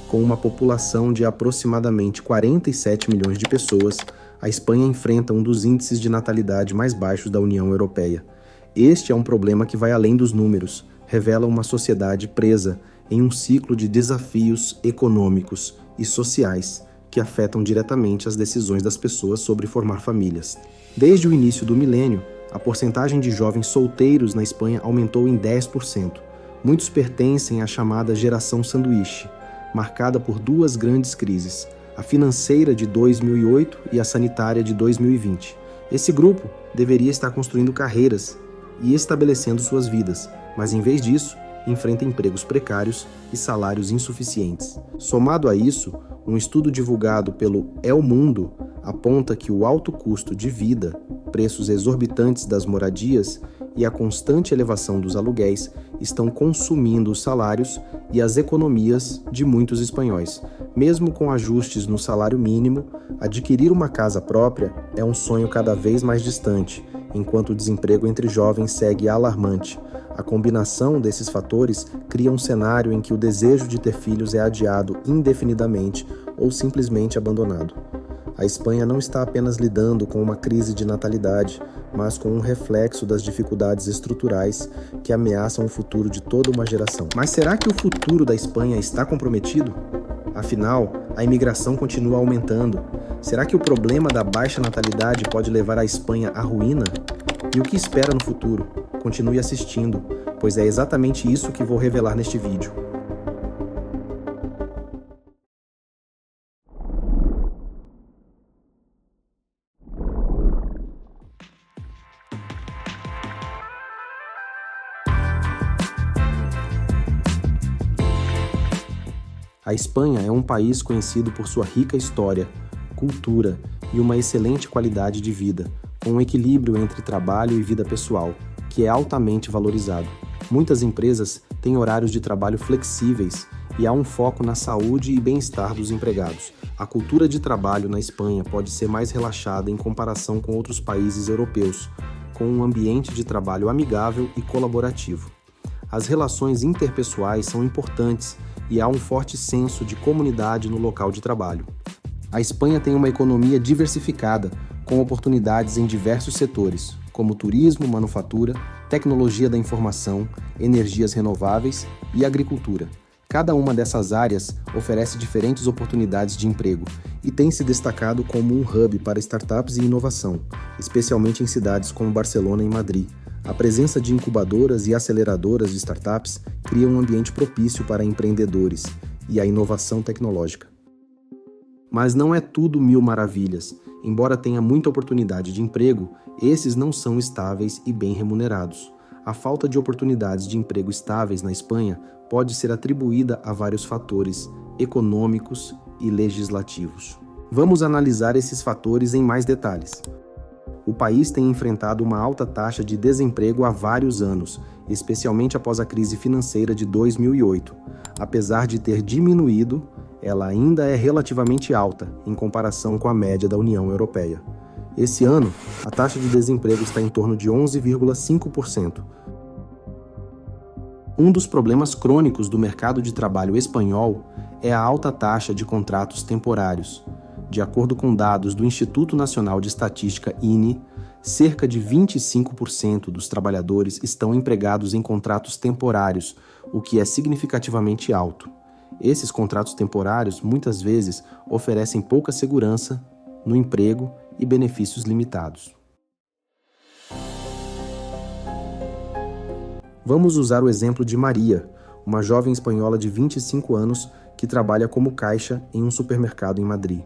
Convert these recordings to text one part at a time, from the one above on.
Com uma população de aproximadamente 47 milhões de pessoas, a Espanha enfrenta um dos índices de natalidade mais baixos da União Europeia. Este é um problema que vai além dos números, revela uma sociedade presa em um ciclo de desafios econômicos e sociais que afetam diretamente as decisões das pessoas sobre formar famílias. Desde o início do milênio, a porcentagem de jovens solteiros na Espanha aumentou em 10%. Muitos pertencem à chamada geração sanduíche, marcada por duas grandes crises, a financeira de 2008 e a sanitária de 2020. Esse grupo deveria estar construindo carreiras e estabelecendo suas vidas, mas em vez disso, enfrenta empregos precários e salários insuficientes. Somado a isso, um estudo divulgado pelo El Mundo aponta que o alto custo de vida, preços exorbitantes das moradias e a constante elevação dos aluguéis estão consumindo os salários e as economias de muitos espanhóis. Mesmo com ajustes no salário mínimo, adquirir uma casa própria é um sonho cada vez mais distante, enquanto o desemprego entre jovens segue alarmante. A combinação desses fatores cria um cenário em que o desejo de ter filhos é adiado indefinidamente ou simplesmente abandonado. A Espanha não está apenas lidando com uma crise de natalidade, mas com um reflexo das dificuldades estruturais que ameaçam o futuro de toda uma geração. Mas será que o futuro da Espanha está comprometido? Afinal, a imigração continua aumentando. Será que o problema da baixa natalidade pode levar a Espanha à ruína? E o que espera no futuro? Continue assistindo, pois é exatamente isso que vou revelar neste vídeo. A Espanha é um país conhecido por sua rica história, cultura e uma excelente qualidade de vida, com um equilíbrio entre trabalho e vida pessoal, que é altamente valorizado. Muitas empresas têm horários de trabalho flexíveis e há um foco na saúde e bem-estar dos empregados. A cultura de trabalho na Espanha pode ser mais relaxada em comparação com outros países europeus, com um ambiente de trabalho amigável e colaborativo. As relações interpessoais são importantes e há um forte senso de comunidade no local de trabalho. A Espanha tem uma economia diversificada, com oportunidades em diversos setores, como turismo, manufatura, tecnologia da informação, energias renováveis e agricultura. Cada uma dessas áreas oferece diferentes oportunidades de emprego e tem se destacado como um hub para startups e inovação, especialmente em cidades como Barcelona e Madrid. A presença de incubadoras e aceleradoras de startups cria um ambiente propício para empreendedores e a inovação tecnológica. Mas não é tudo mil maravilhas. Embora tenha muita oportunidade de emprego, esses não são estáveis e bem remunerados. A falta de oportunidades de emprego estáveis na Espanha pode ser atribuída a vários fatores econômicos e legislativos. Vamos analisar esses fatores em mais detalhes. O país tem enfrentado uma alta taxa de desemprego há vários anos, especialmente após a crise financeira de 2008. Apesar de ter diminuído, ela ainda é relativamente alta em comparação com a média da União Europeia. Esse ano, a taxa de desemprego está em torno de 11,5%. Um dos problemas crônicos do mercado de trabalho espanhol é a alta taxa de contratos temporários. De acordo com dados do Instituto Nacional de Estatística INE, cerca de 25% dos trabalhadores estão empregados em contratos temporários, o que é significativamente alto. Esses contratos temporários muitas vezes oferecem pouca segurança no emprego e benefícios limitados. Vamos usar o exemplo de Maria, uma jovem espanhola de 25 anos que trabalha como caixa em um supermercado em Madrid.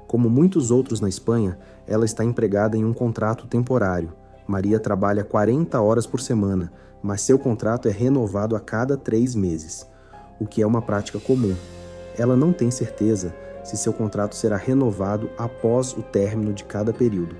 Como muitos outros na Espanha, ela está empregada em um contrato temporário. Maria trabalha 40 horas por semana, mas seu contrato é renovado a cada 3 meses, o que é uma prática comum. Ela não tem certeza se seu contrato será renovado após o término de cada período.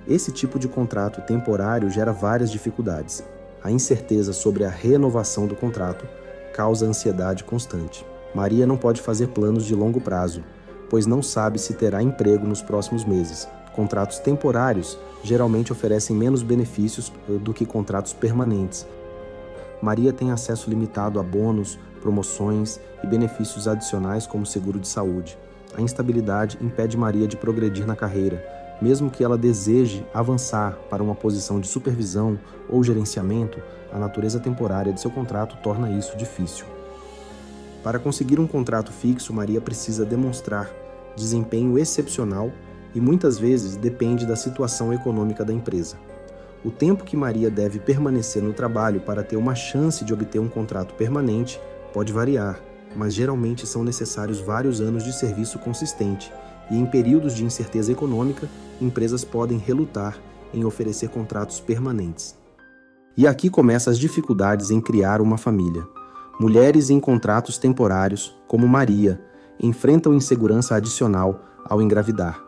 Esse tipo de contrato temporário gera várias dificuldades. A incerteza sobre a renovação do contrato causa ansiedade constante. Maria não pode fazer planos de longo prazo, pois não sabe se terá emprego nos próximos meses. Contratos temporários geralmente oferecem menos benefícios do que contratos permanentes. Maria tem acesso limitado a bônus, promoções e benefícios adicionais como seguro de saúde. A instabilidade impede Maria de progredir na carreira, mesmo que ela deseje avançar para uma posição de supervisão ou gerenciamento, a natureza temporária de seu contrato torna isso difícil. Para conseguir um contrato fixo, Maria precisa demonstrar desempenho excepcional e muitas vezes depende da situação econômica da empresa. O tempo que Maria deve permanecer no trabalho para ter uma chance de obter um contrato permanente pode variar, mas geralmente são necessários vários anos de serviço consistente e em períodos de incerteza econômica, empresas podem relutar em oferecer contratos permanentes. E aqui começam as dificuldades em criar uma família. Mulheres em contratos temporários, como Maria, enfrentam insegurança adicional ao engravidar.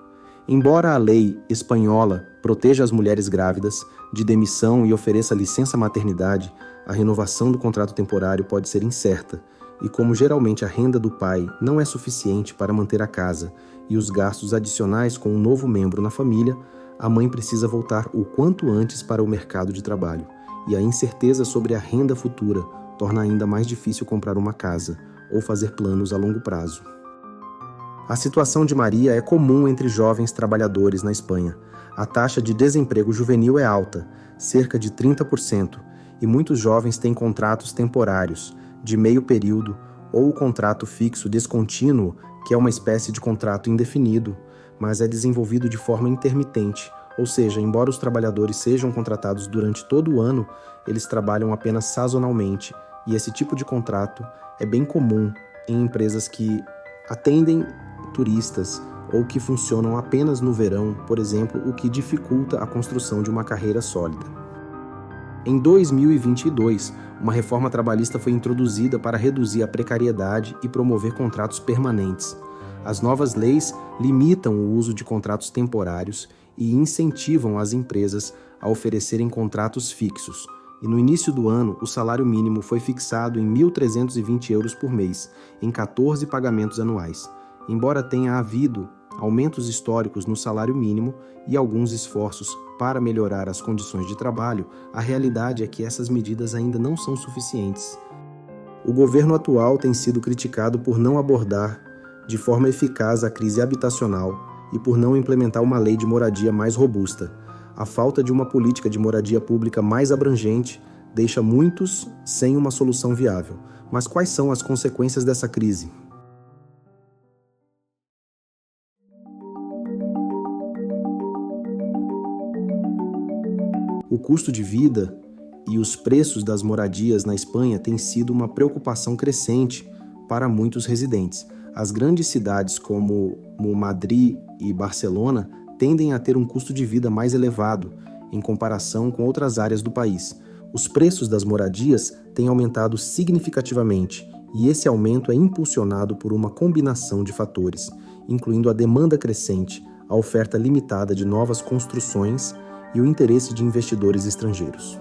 Embora a lei espanhola proteja as mulheres grávidas de demissão e ofereça licença maternidade, a renovação do contrato temporário pode ser incerta, e como geralmente a renda do pai não é suficiente para manter a casa e os gastos adicionais com um novo membro na família, a mãe precisa voltar o quanto antes para o mercado de trabalho, e a incerteza sobre a renda futura torna ainda mais difícil comprar uma casa ou fazer planos a longo prazo. A situação de Maria é comum entre jovens trabalhadores na Espanha. A taxa de desemprego juvenil é alta, cerca de 30%, e muitos jovens têm contratos temporários, de meio período, ou o contrato fixo descontínuo, que é uma espécie de contrato indefinido, mas é desenvolvido de forma intermitente, ou seja, embora os trabalhadores sejam contratados durante todo o ano, eles trabalham apenas sazonalmente, e esse tipo de contrato é bem comum em empresas que atendem turistas ou que funcionam apenas no verão, por exemplo, o que dificulta a construção de uma carreira sólida. Em 2022, uma reforma trabalhista foi introduzida para reduzir a precariedade e promover contratos permanentes. As novas leis limitam o uso de contratos temporários e incentivam as empresas a oferecerem contratos fixos. E no início do ano, o salário mínimo foi fixado em 1.320 euros por mês, em 14 pagamentos anuais. Embora tenha havido aumentos históricos no salário mínimo e alguns esforços para melhorar as condições de trabalho, a realidade é que essas medidas ainda não são suficientes. O governo atual tem sido criticado por não abordar de forma eficaz a crise habitacional e por não implementar uma lei de moradia mais robusta. A falta de uma política de moradia pública mais abrangente deixa muitos sem uma solução viável. Mas quais são as consequências dessa crise? O custo de vida e os preços das moradias na Espanha têm sido uma preocupação crescente para muitos residentes. As grandes cidades como Madrid e Barcelona tendem a ter um custo de vida mais elevado em comparação com outras áreas do país. Os preços das moradias têm aumentado significativamente e esse aumento é impulsionado por uma combinação de fatores, incluindo a demanda crescente, a oferta limitada de novas construções e o interesse de investidores estrangeiros.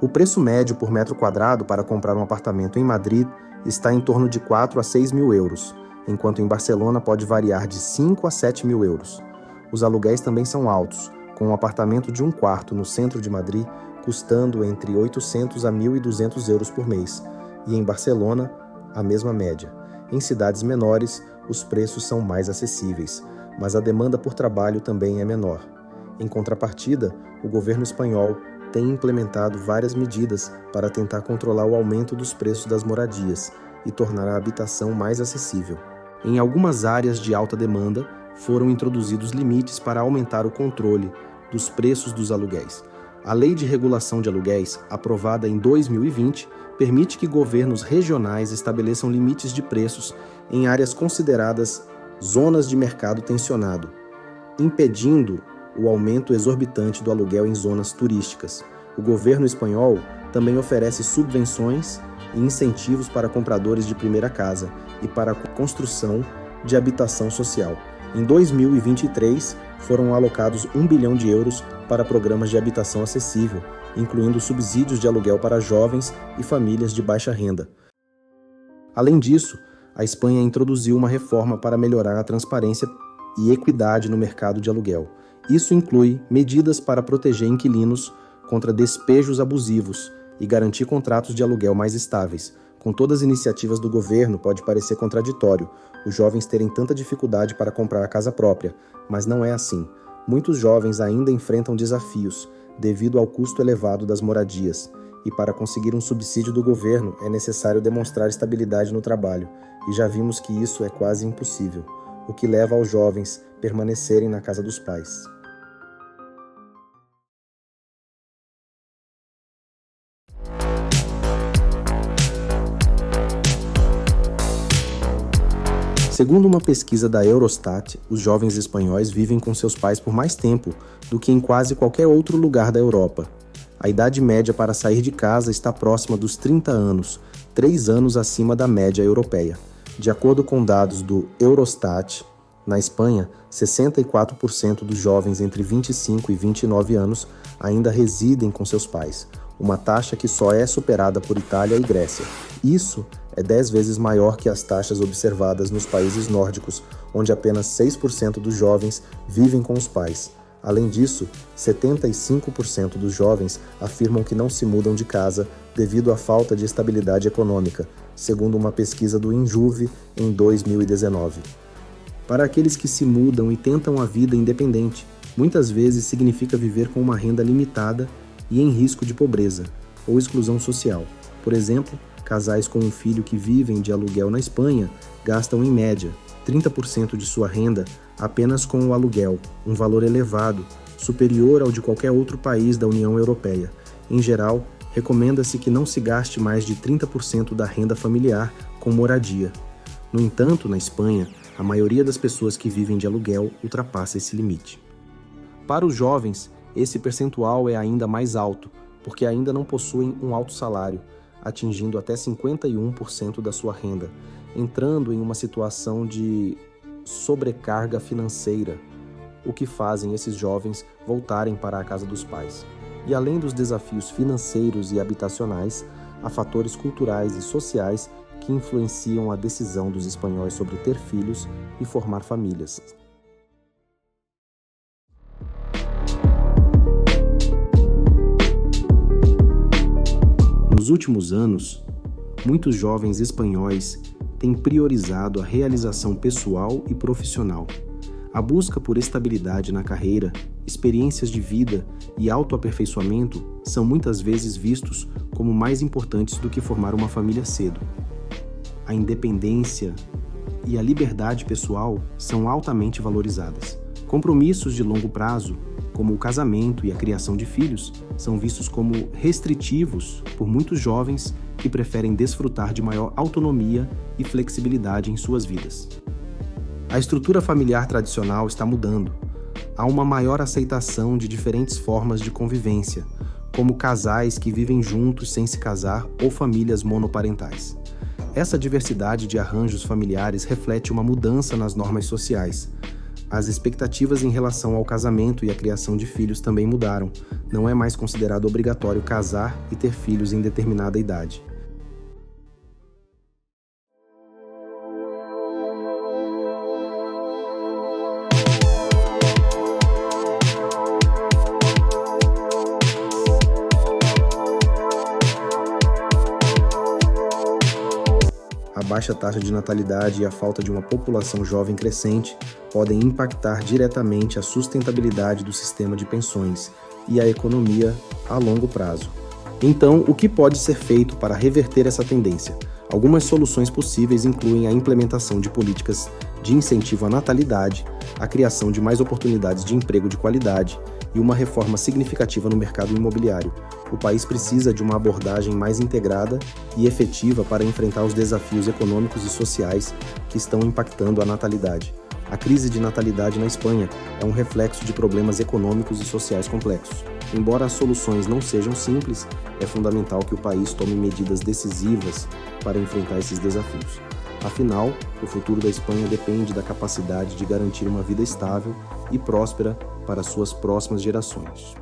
O preço médio por metro quadrado para comprar um apartamento em Madrid está em torno de 4 a 6 mil euros, enquanto em Barcelona pode variar de 5 a 7 mil euros. Os aluguéis também são altos, com um apartamento de um quarto no centro de Madrid custando entre 800 a 1.200 euros por mês, e em Barcelona, a mesma média. Em cidades menores, os preços são mais acessíveis, mas a demanda por trabalho também é menor. Em contrapartida, o governo espanhol tem implementado várias medidas para tentar controlar o aumento dos preços das moradias e tornar a habitação mais acessível. Em algumas áreas de alta demanda, foram introduzidos limites para aumentar o controle dos preços dos aluguéis. A Lei de Regulação de Aluguéis, aprovada em 2020, permite que governos regionais estabeleçam limites de preços em áreas consideradas zonas de mercado tensionado, impedindo o aumento exorbitante do aluguel em zonas turísticas. O governo espanhol também oferece subvenções e incentivos para compradores de primeira casa e para a construção de habitação social. Em 2023, foram alocados 1 bilhão de euros para programas de habitação acessível, incluindo subsídios de aluguel para jovens e famílias de baixa renda. Além disso, a Espanha introduziu uma reforma para melhorar a transparência e equidade no mercado de aluguel. Isso inclui medidas para proteger inquilinos contra despejos abusivos e garantir contratos de aluguel mais estáveis, Com todas as iniciativas do governo, pode parecer contraditório os jovens terem tanta dificuldade para comprar a casa própria, mas não é assim. Muitos jovens ainda enfrentam desafios devido ao custo elevado das moradias, e para conseguir um subsídio do governo é necessário demonstrar estabilidade no trabalho, e já vimos que isso é quase impossível, o que leva aos jovens permanecerem na casa dos pais. Segundo uma pesquisa da Eurostat, os jovens espanhóis vivem com seus pais por mais tempo do que em quase qualquer outro lugar da Europa. A idade média para sair de casa está próxima dos 30 anos, 3 anos acima da média europeia. De acordo com dados do Eurostat, na Espanha, 64% dos jovens entre 25 e 29 anos ainda residem com seus pais, uma taxa que só é superada por Itália e Grécia. Isso é 10 vezes maior que as taxas observadas nos países nórdicos, onde apenas 6% dos jovens vivem com os pais. Além disso, 75% dos jovens afirmam que não se mudam de casa devido à falta de estabilidade econômica, segundo uma pesquisa do Injuve em 2019. Para aqueles que se mudam e tentam a vida independente, muitas vezes significa viver com uma renda limitada e em risco de pobreza ou exclusão social. Por exemplo, casais com um filho que vivem de aluguel na Espanha gastam, em média, 30% de sua renda apenas com o aluguel, um valor elevado, superior ao de qualquer outro país da União Europeia. Em geral, recomenda-se que não se gaste mais de 30% da renda familiar com moradia. No entanto, na Espanha, a maioria das pessoas que vivem de aluguel ultrapassa esse limite. Para os jovens, esse percentual é ainda mais alto, porque ainda não possuem um alto salário, atingindo até 51% da sua renda, entrando em uma situação de sobrecarga financeira, o que fazem esses jovens voltarem para a casa dos pais. E além dos desafios financeiros e habitacionais, há fatores culturais e sociais que influenciam a decisão dos espanhóis sobre ter filhos e formar famílias. Nos últimos anos, muitos jovens espanhóis têm priorizado a realização pessoal e profissional. A busca por estabilidade na carreira, experiências de vida e autoaperfeiçoamento são muitas vezes vistos como mais importantes do que formar uma família cedo. A independência e a liberdade pessoal são altamente valorizadas. Compromissos de longo prazo, como o casamento e a criação de filhos, são vistos como restritivos por muitos jovens que preferem desfrutar de maior autonomia e flexibilidade em suas vidas. A estrutura familiar tradicional está mudando. Há uma maior aceitação de diferentes formas de convivência, como casais que vivem juntos sem se casar ou famílias monoparentais. Essa diversidade de arranjos familiares reflete uma mudança nas normas sociais. As expectativas em relação ao casamento e à criação de filhos também mudaram. Não é mais considerado obrigatório casar e ter filhos em determinada idade. A baixa taxa de natalidade e a falta de uma população jovem crescente podem impactar diretamente a sustentabilidade do sistema de pensões e a economia a longo prazo. Então, o que pode ser feito para reverter essa tendência? Algumas soluções possíveis incluem a implementação de políticas de incentivo à natalidade, a criação de mais oportunidades de emprego de qualidade e uma reforma significativa no mercado imobiliário. O país precisa de uma abordagem mais integrada e efetiva para enfrentar os desafios econômicos e sociais que estão impactando a natalidade. A crise de natalidade na Espanha é um reflexo de problemas econômicos e sociais complexos. Embora as soluções não sejam simples, é fundamental que o país tome medidas decisivas para enfrentar esses desafios. Afinal, o futuro da Espanha depende da capacidade de garantir uma vida estável e próspera para suas próximas gerações.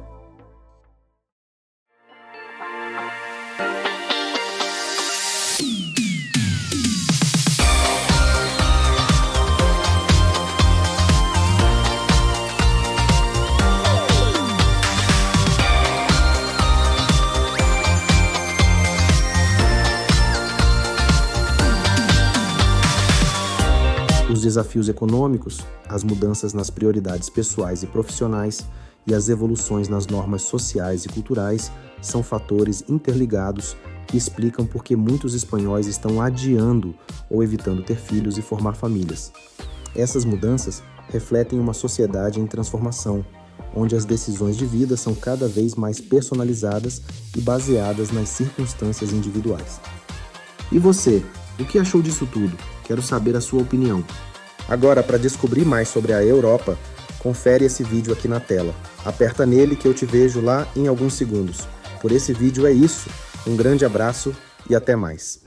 desafios econômicos, as mudanças nas prioridades pessoais e profissionais e as evoluções nas normas sociais e culturais são fatores interligados que explicam por que muitos espanhóis estão adiando ou evitando ter filhos e formar famílias. Essas mudanças refletem uma sociedade em transformação, onde as decisões de vida são cada vez mais personalizadas e baseadas nas circunstâncias individuais. E você, o que achou disso tudo? Quero saber a sua opinião. Agora, para descobrir mais sobre a Europa, confere esse vídeo aqui na tela. Aperta nele que eu te vejo lá em alguns segundos. Por esse vídeo é isso. Um grande abraço e até mais.